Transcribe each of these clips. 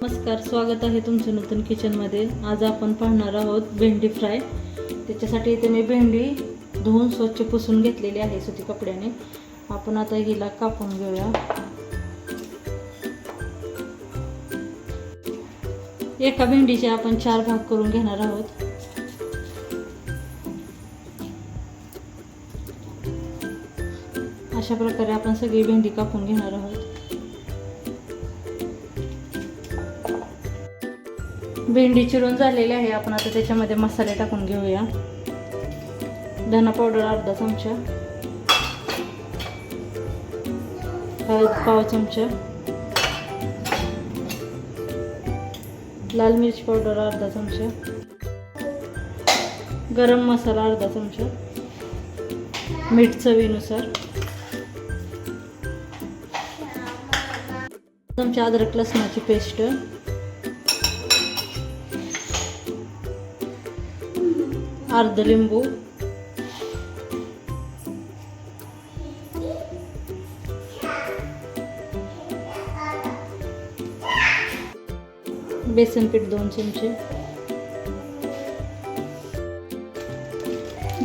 नमस्कार, स्वागत आहे तुमचं नूतन किचनमध्ये। आज आपण पाहणार आहोत भेंडी फ्राय। त्याच्यासाठी इथे मी भेंडी धुवून स्वच्छ पुसून घेतलेली आहे सुती कपड्याने। आपण आता हिला कापून घेऊया। एका भेंडीचे आपण 4 भाग करून घेणार आहोत। अशा प्रकारे आपण सगळी भेंडी कापून घेणार आहोत। भेंडी चिरून झालेली आहे। आपण आता त्याच्यामध्ये मसाले टाकून घेऊया। धना पावडर अर्धा चमचा, हळद पाव चमचा, लाल मिरची पावडर अर्धा चमचा, गरम मसाला अर्धा चमचा, मीठ चवीनुसार, चमचा अद्रक लसणाची पेस्ट, अर्ध लिंबू, बेसन पीठ 2 चमचे।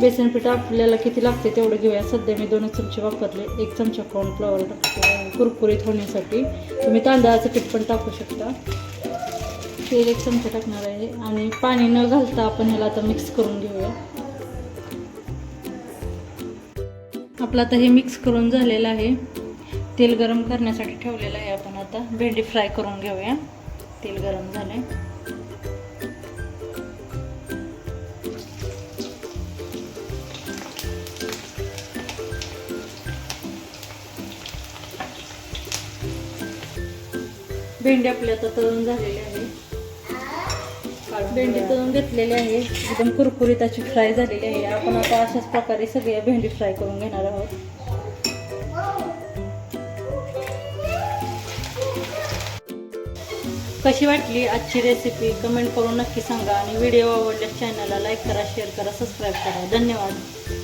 बेसन पीठ आपल्याला किती लागते तेवढं घेऊया। सध्या मी 2 चमचे वापरले। 1 चमचा कॉर्नफ्लॉवर टाकते कुरकुरीत होण्यासाठी। तुम्ही तांदळाचं पीठ पण टाकू शकता। तेल 1 चमचा टाकणार आहे आणि पाणी न घालता आपण ह्याला आता मिक्स करून घेऊया। आपलं आता हे मिक्स करून झालेलं आहे। तेल गरम करण्यासाठी ठेवलेलं आहे। आपण आता भेंडी फ्राय करून घेऊया। तेल गरम झाले। भेंडी आपली आता तळून झालेली आहे। भेंडी तळून घेतलेली आहे। एकदम कुरकुरीत अशी फ्राय झालेली आहे। आपण आता अशाच प्रकारे सगळ्या भेंडी फ्राय करून घेणार आहोत। कशी वाटली आजची रेसिपी कमेंट करून नक्की सांगा आणि व्हिडिओ आवडल्यास चॅनलला लाईक करा, शेअर करा, सबस्क्राईब करा। धन्यवाद।